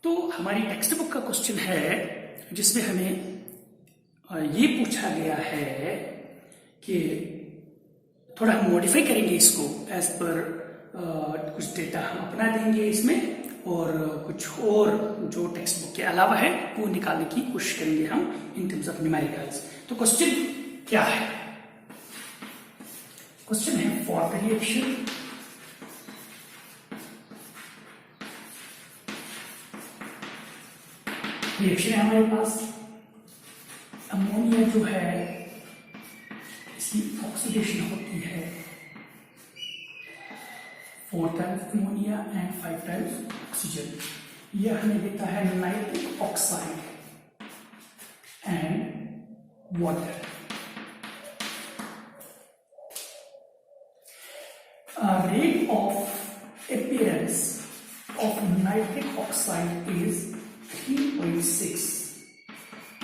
तो हमारी text book का क्वेश्चन है जिसमें हमें ये पूछा गया है कि थोड़ा हम मॉडिफाई करेंगे इसको एज पर कुछ डेटा हम अपना देंगे इसमें और कुछ और जो टेक्स्ट बुक के अलावा है वो निकालने की कोशिश करेंगे हम इन टर्म्स ऑफ न्यूमेरिकल्स। तो क्वेश्चन क्या है? क्वेश्चन है फॉर द रिएक्शन है हमारे पास अमोनिया जो है इसकी ऑक्सीडेशन होती है 4 times ammonia and 5 times oxygen. यह हमें देता है nitric oxide and water. Rate of appearance of nitric oxide is 3.6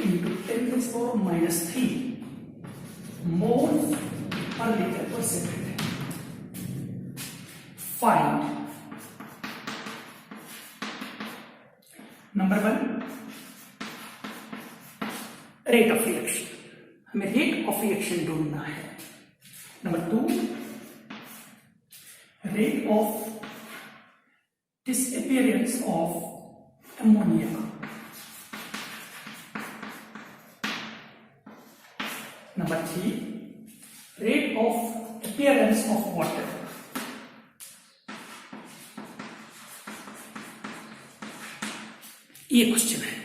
into 10⁻³ moles per liter per second. Find number 1 rate of reaction, हमें rate of reaction ढूंढना है। Number 2 rate of disappearance of ammonia. Number 3 rate of appearance of water. ये question है,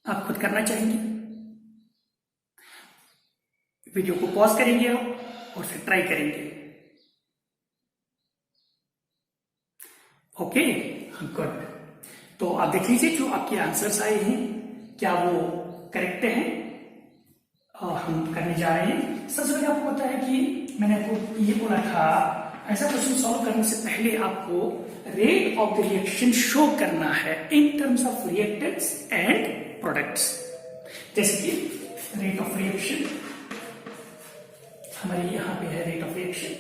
आप खुद करना चाहेंगे। Video को पॉज करेंगे आप और फिर ट्राई करेंगे। Okay good. तो आप देख लीजिए जो आपके आंसर्स आए हैं क्या वो करेक्ट हैं। हम करने जा रहे हैं। सबसे पहले आपको पता है कि मैंने आपको ये बोला था ऐसा क्वेश्चन सॉल्व करने से पहले आपको rate of the reaction show करना है in terms of reactants and products. जैसे कि रेट ऑफ रिएक्शन हमारे यहाँ पे है रेट ऑफ रिएक्शन,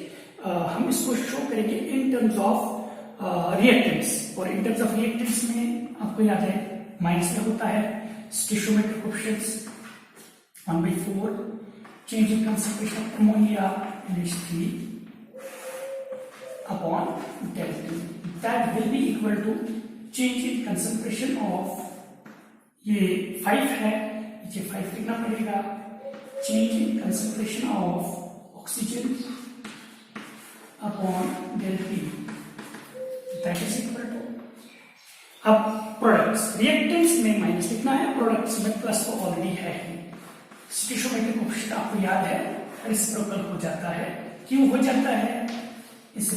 हम इसको शो करेंगे इन टर्म्स ऑफ रिएक्टेंट्स। और इन टर्म्स ऑफ रिएक्टेंट्स में आपको याद है माइनस में होता है स्टिचोमेट्रिक coefficients 1/4 change in concentration of ammonia in H3 upon delta that will be equal to change in concentration of ये 5 है, ये 5 लिखना पड़ेगा, change in concentration of oxygen upon delta that is equal to। अब products reactants में minus लिखना है, products में प्लस तो ऑलरेडी है ही। स्टिचोमेट्रिक कोएफिशिएंट आपको याद है रेसिप्रोकल हो जाता है। क्यों हो जाता है? इससे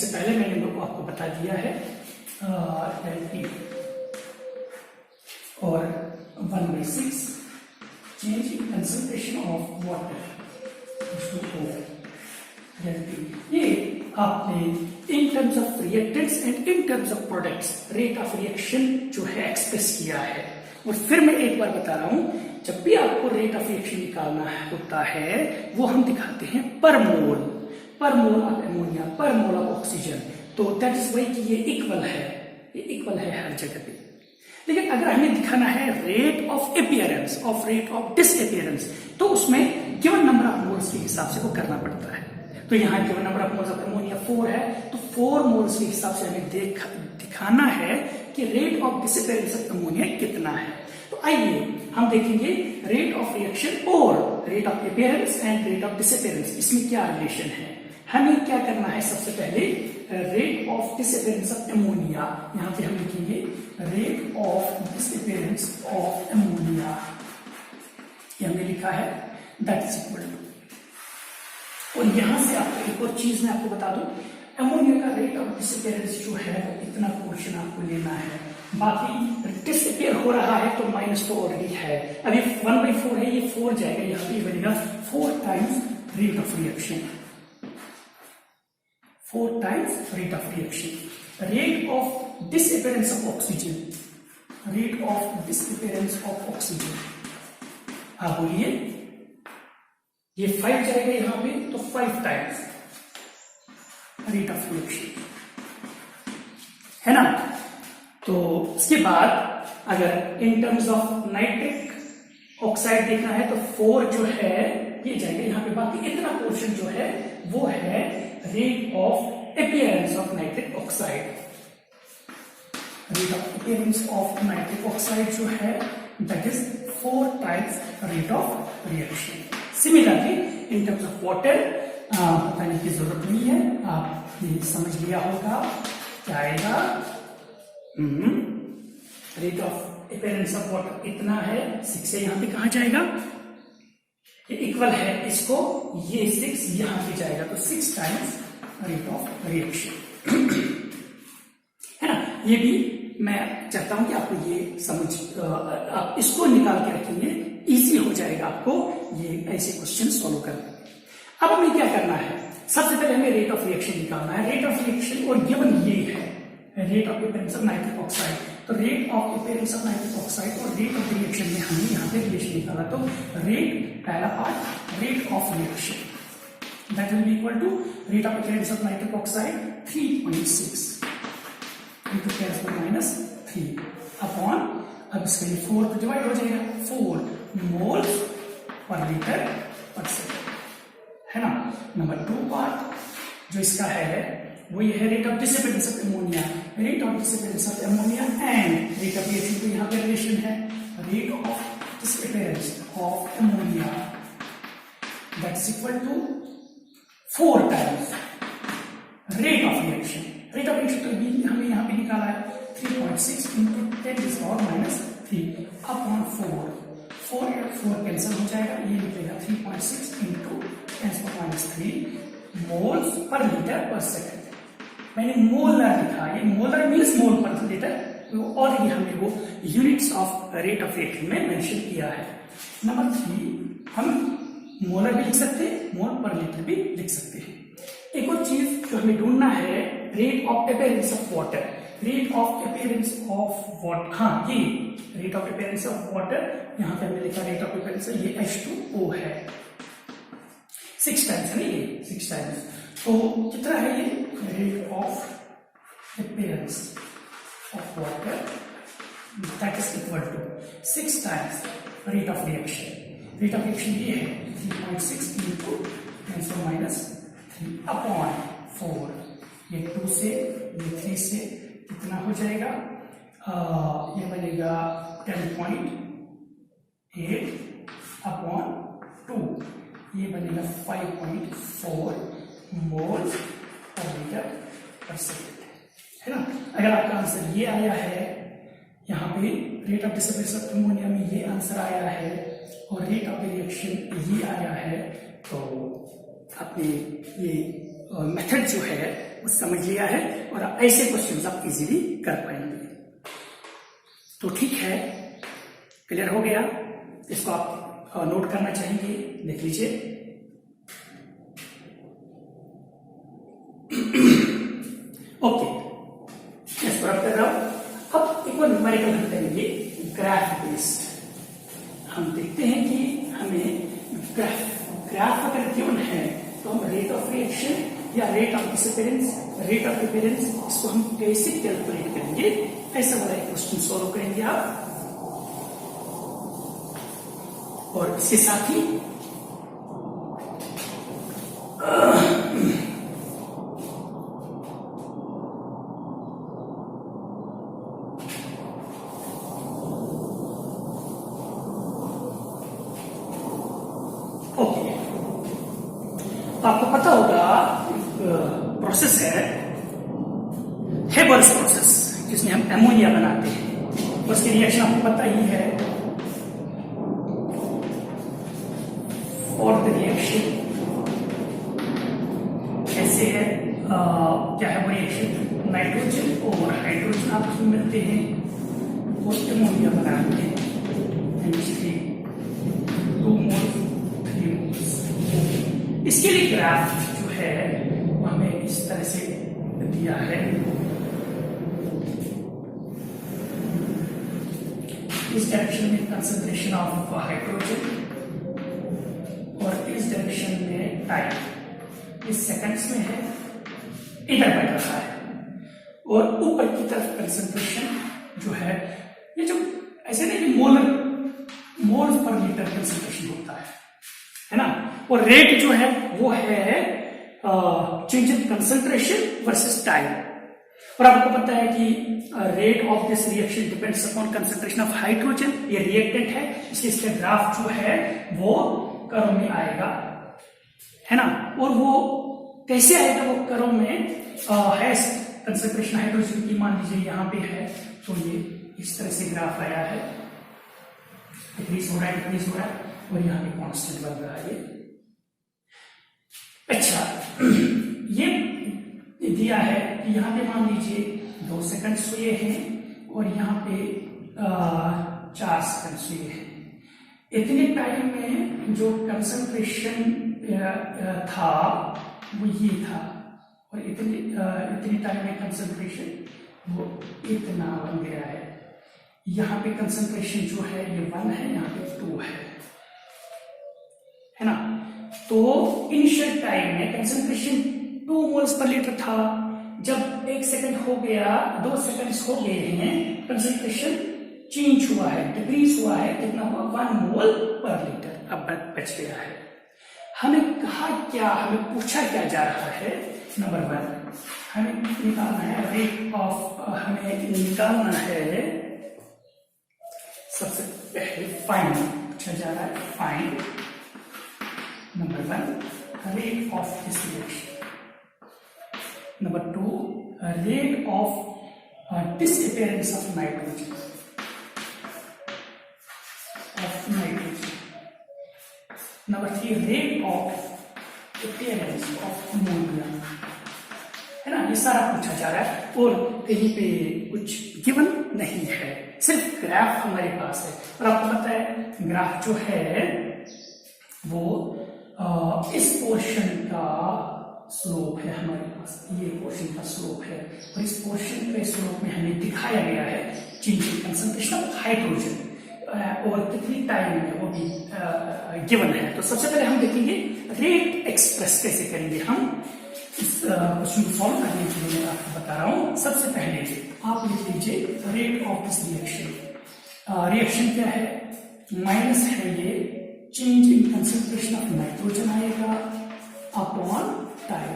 पहले मैंने लोगों को आपको बता दिया है और 1/6 change in concentration of water ये आपने in terms of reactants and in terms of products rate of reaction जो है एक्सप्रेस किया है। और फिर मैं एक बार बता रहा हूं, जब भी आपको रेट ऑफ रिएक्शन निकालना होता है वो हम दिखाते हैं पर मोल ऑफ अमोनिया, पर मोल ऑफ ऑक्सीजन। तो दैट इज वाई कि ये इक्वल है हर जगह पे। लेकिन अगर हमें दिखाना है rate of appearance of rate of disappearance तो उसमें गिवन नंबर ऑफ मोल्स के हिसाब से वो करना पड़ता है। तो यहाँ given number of moles of ammonia 4 है, तो 4 मोल्स के हिसाब से हमें दिखाना है कि rate of disappearance of ammonia कितना है। तो आइए हम देखेंगे रेट ऑफ रिएक्शन और rate of appearance and rate of disappearance, इसमें क्या रिलेशन है। हमें क्या करना है, सबसे पहले rate of disappearance of ammonia, यहाँ पे हम लिखेंगे rate of disappearance of ammonia, ये हमने लिखा है दैट इज इक्वल टू। और यहां से आपको एक और चीज मैं आपको बता दूं, अमोनिया का रेट ऑफ डिसअपीयरेंस जो है वो इतना पोर्शन आपको लेना है, बाकी डिसअपीयर हो रहा है तो माइनस तो ऑलरेडी है। अब ये 1/4 है, ये 4 जाएगा, यहाँ पे बनेगा 4 times rate of reaction, 4 times rate of reaction. Rate of disappearance of oxygen, rate of disappearance of oxygen, आप बोलिए ये 5 जाएगा यहां पे तो 5 टाइम्स रेट ऑफ रिएक्शन। है ना। तो उसके बाद अगर in terms of nitric oxide देखना है तो 4 जो है ये जाएगा यहाँ पे। बाकी इतना पोर्शन जो है वो है rate of appearance of nitric oxide. Rate of appearance of nitric oxide जो है that is 4 times rate of reaction. Similarly in terms of water बताने की जरूरत नहीं है, आप ये समझ लिया होगा क्या आएगा। Rate of appearance of water इतना है, 6 से यहाँ पे कहा जाएगा, ये इक्वल है इसको, ये 6 यहाँ पे जाएगा तो 6 टाइम्स रेट ऑफ रिएक्शन, है ना। ये भी मैं चाहता हूं कि आपको ये समझ, आप इसको निकाल के रखेंगे, इजी हो जाएगा आपको ये ऐसे क्वेश्चन सॉल्व करना। अब हमें क्या करना है, सबसे पहले हमें रेट ऑफ रिएक्शन निकालना है। रेट ऑफ रिएक्शन और गिवन ये है rate of appearance of nitric oxide. तो rate of appearance of nitric oxide और रेट ऑफ रिएक्शन में हमने यहाँ पे रिलेशन निकाला। तो रेट, पहला part rate of reaction that will be equal to rate of appearance of nitric oxide 3.6 into 10⁻³ upon, अब इसके लिए 4 पर डिवाइड हो जाएगा, 4 moles per litre per second, है ना। नंबर 2 पार्ट जो इसका है वो ये है rate of disappearance of ammonia. Rate of disappearance of ammonia and rate of reaction तो यहाँ पे रिलेशन है, rate of disappearance of ammonia that's equal to 4 times rate of reaction. Rate of reaction तो भी हमें यहाँ पे निकाला है 3.6 into 10⁻³ अपॉन 4 कैंसिल हो जाएगा, ये निकलेगा 3.6 into 10⁻³ moles per litre per second. मैंने मोलर लिखा, ये मोलर मीन्स मोल पर लीटर, ऑलरेडी हमने वो units of rate of reaction में मेंशन किया है। नंबर 3 हम मोलर भी लिख सकते हैं, मोल पर लीटर भी लिख सकते हैं। एक और चीज जो हमें ढूंढना है, rate of appearance of water. Rate of appearance of water, हाँ ये rate of appearance of water, यहाँ पे हमने लिखा रेट ऑफ अपीयरेंस, ये H2O है, 6 टाइम्स है ना, ये 6 टाइम्स। तो कितना है ये rate of appearance of water that is equal to 6 times rate of reaction. Rate of reaction ये है 3.6 into 10⁻³ अपॉन 4, ये 2 से ये 3 से कितना हो जाएगा, ये बनेगा 10.8 अपॉन 2, ये बनेगा 5.4 moles per litre per second, है ना। अगर आपका आंसर ये आया है, यहाँ पे rate of disappearance of ammonia में ये आंसर आया है और रेट ऑफ रिएक्शन ये आया है, तो आपने ये मेथड जो है वो समझ लिया है और ऐसे क्वेश्चंस आप इजीली कर पाएंगे। तो ठीक है, क्लियर हो गया, इसको आप नोट करना चाहेंगे, देख लीजिए। ओके, इसको रख कर रहा हूं। अब एक और न्यूमेरिकल हम करेंगे ग्राफ बेस्ड। हम देखते हैं कि हमें ग्राफ अगर गिवन है तो हम रेट ऑफ रिएक्शन या rate of disappearance, rate of appearance, इसको हम कैसे कैलकुलेट करेंगे, ऐसा वाला एक क्वेश्चन सॉल्व करेंगे आप। और इसके साथ ही आपको पता होगा प्रोसेस है हेबर्स प्रोसेस, जिसमें हम अमोनिया बनाते हैं। उसकी रिएक्शन आपको पता ही है। और द रिएक्शन कैसे है, क्या है वो रिएक्शन, नाइट्रोजन और हाइड्रोजन आपस में मिलते हैं और अमोनिया बनाते हैं, 2 मोल्स 3 मोल्स। इसके लिए ग्राफ जो है वो हमें इस तरह से दिया है। इस डायरेक्शन में कंसंट्रेशन ऑफ हाइड्रोजन और इस डायरेक्शन में टाइम, इस सेकंड्स में है, इधर बढ़ रहा है। और ऊपर की तरफ कंसंट्रेशन जो है, ये जो ऐसे नहीं मोल पर लीटर कंसंट्रेशन होता है ना। और रेट जो है वो है change in concentration versus time. और आपको पता है कि rate of this reaction depends upon concentration of hydrogen. ये रिएक्टेंट है, इसलिए इसका ग्राफ जो है वो कर्व में आएगा, है ना। और वो कैसे आएगा, वो कर्व में हाईएस्ट कंसंट्रेशन हाइड्रोजन की मान लीजिए यहाँ पे है, तो ये इस तरह से ग्राफ आया है, डिक्रीज हो रहा है और यहाँ पे कांस्टेंट बन रहा है। अच्छा, ये दिया है कि यहाँ पे मान लीजिए 2 सेकंड हुए हैं और यहाँ पे 4 सेकंड हुए हैं। इतने टाइम में जो कंसंट्रेशन था वो ये था, और इतने टाइम में कंसंट्रेशन वो इतना बन गया है। यहाँ पे कंसंट्रेशन जो है ये 1 है, यहाँ पे 2 है ना। तो इनिशियल टाइम में कंसंट्रेशन 2 मोल्स पर लीटर था। जब 1 सेकंड हो गया, 2 सेकंड हो गए हैं, कंसंट्रेशन चेंज हुआ है, डिक्रीज हुआ है, कितना हुआ, 1 मोल पर लीटर अब बच गया है। हमें पूछा क्या जा रहा है, नंबर 1 हमें निकालना है रेट ऑफ, हमें निकालना है सबसे पहले फाइंड, पूछा जा रहा है find number 1 rate of this reaction, number 2 rate of disappearance of nitrogen, number 3 rate of appearance of ammonia, है ना। ये सारा पूछा जा रहा है और कहीं पे कुछ गिवन नहीं है, सिर्फ ग्राफ हमारे पास है। और आपको पता है ग्राफ जो है वो इस पोर्शन का स्लोप है हमारे पास, ये पोर्शन का स्लोप है, और इस पोर्शन के स्लोप में हमें दिखाया गया है change in concentration of hydrogen और कितनी टाइम में वो भी गिवन है। तो सबसे पहले हम देखेंगे रेट एक्सप्रेस कैसे करेंगे हम इस क्वेश्चन को सॉल्व करने के लिए। मैं आपको बता रहा हूं, सबसे पहले आप लिख लीजिए rate of this reaction. Reaction क्या है, माइनस है ये change in concentration of nitrogen आएगा upon time,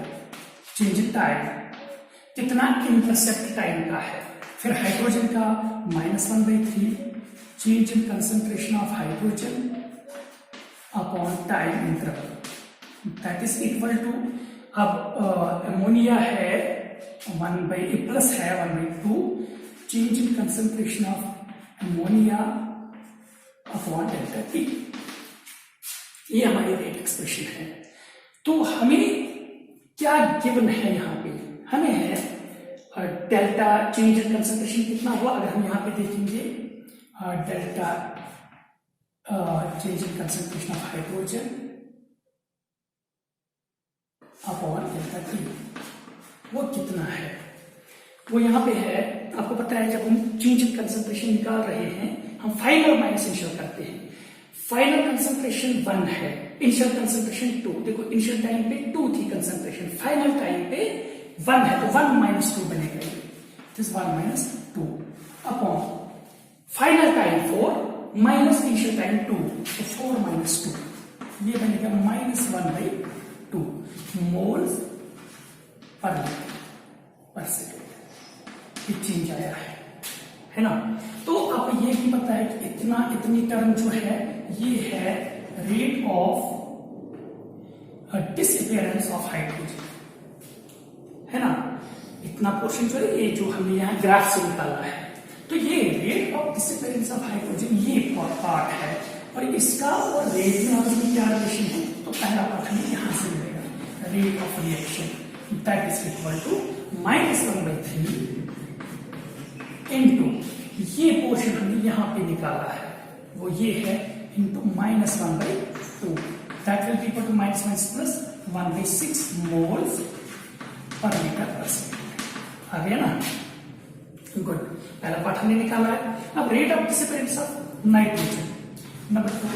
change in time कितना इंटरसेप्ट टाइम का है, फिर हाइड्रोजन का -1/3 change in concentration of hydrogen upon time interval, that is equal to, अब अमोनिया है 1/, प्लस है 1/2 change in concentration of ammonia upon delta T। ये हमारी रेट एक्सप्रेशन है। तो हमें क्या गिवन है, यहाँ पे हमें है डेल्टा चेंज इन कंसंट्रेशन कितना हुआ, अगर हम यहाँ पे देखेंगे delta change in concentration of hydrogen upon delta T, वो कितना है, वो यहाँ पे है। आपको पता है जब हम चेंज इन कंसंट्रेशन निकाल रहे हैं, हम फाइनल माइनस इनिशियल करते हैं। फाइनल कंसंट्रेशन 1 है, इनिशियल कंसंट्रेशन 2। देखो इनिशियल टाइम पे 2 थी कंसंट्रेशन, फाइनल टाइम पे 1 है, तो 1 - 2 बनेगा, this 1 - 2 upon final time 4 minus initial time 2, तो 4 - 2, ये बनेगा -1/2 मोल्स पर सेकेंड। ये चेंज आया है ना। तो अब ये भी पता है कि इतनी टर्म जो है ये है rate of disappearance of hydrogen, है ना। इतना पोर्शन जो है ये जो हमने यहाँ ग्राफ से निकाला है, तो ये rate of disappearance of hydrogen ये पार्ट है, और इसका और रेट में आपस में क्या रिलेशन है, तो पहला पार्ट हमें यहाँ से मिलेगा, rate of reaction that is equal to -1/3 into ये पोर्शन हमने यहाँ पे निकाला है, वो ये है into -1/2, that will be equal to -1/6 moles per litre per second. आ गया ना, गुड। पहला पार्ट हमने निकाला है। अब rate of disappearance of nitrogen, number 2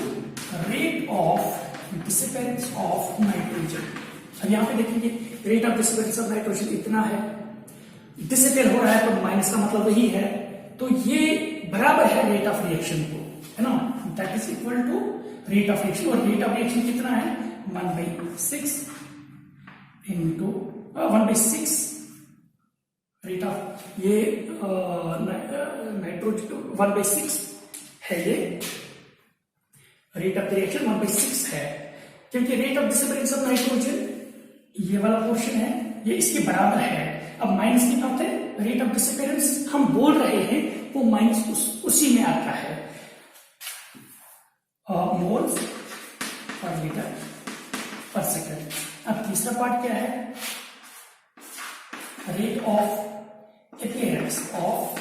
rate of disappearance of nitrogen. अब यहाँ पे देखेंगे rate of disappearance of nitrogen इतना है, डिसिपेट हो रहा है तो माइनस का मतलब वही है, तो ये बराबर है रेट ऑफ रिएक्शन को, है ना, that is equal to rate of reaction. और रेट ऑफ रिएक्शन कितना है, 1/6 इंटू 1/6 रेट ऑफ ये नाइट्रोजन 1/6 है, ये रेट ऑफ रिएक्शन 1/6 है, क्योंकि rate of disappearance of nitrogen ये वाला पोर्शन है, ये इसके बराबर है। अब माइनस की बात है, रेट ऑफ डिसअपियरेंस हम बोल रहे हैं वो माइनस उसी में आता है, moles per litre per second. अब तीसरा पार्ट क्या है, rate of appearance of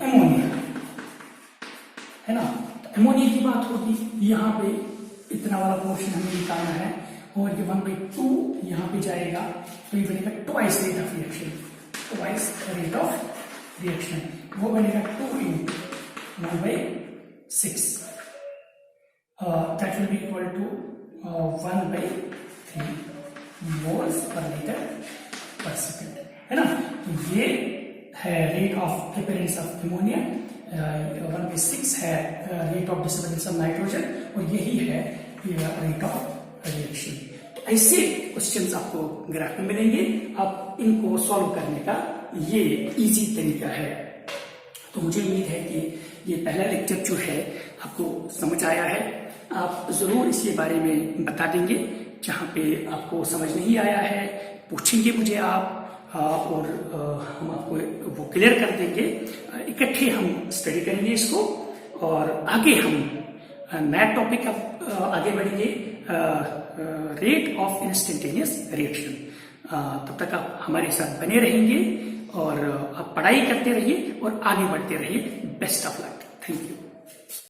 ammonia, है ना। तो एमोनिया की बात होगी, यहाँ पे इतना वाला पोर्शन हमें निकालना है और ये 1/2 यहाँ पे जाएगा, तो ये बनेगा twice rate of reaction, twice rate of reaction, वो बनेगा 2 into 1/6, that will be equal to 1/3 moles per litre per second, है ना। तो ये है rate of appearance of ammonia, 1/6 है rate of disappearance of nitrogen, और यही है रेट ऑफ रिएक्शन। तो ऐसे क्वेश्चंस आपको ग्राफ में मिलेंगे, आप इनको सॉल्व करने का ये इजी तरीका है। तो मुझे उम्मीद है कि ये पहला लेक्चर जो है आपको समझ आया है। आप जरूर इसके बारे में बता देंगे, जहाँ पे आपको समझ नहीं आया है पूछेंगे मुझे आप, और हम आपको वो क्लियर कर देंगे। इकट्ठे हम स्टडी करेंगे इसको, और आगे हम नया टॉपिक आगे बढ़ेंगे, रेट ऑफ इंस्टेंटेनियस रिएक्शन। तब तक आप हमारे साथ बने रहेंगे और आप पढ़ाई करते रहिए और आगे बढ़ते रहिए। Best of luck, thank you.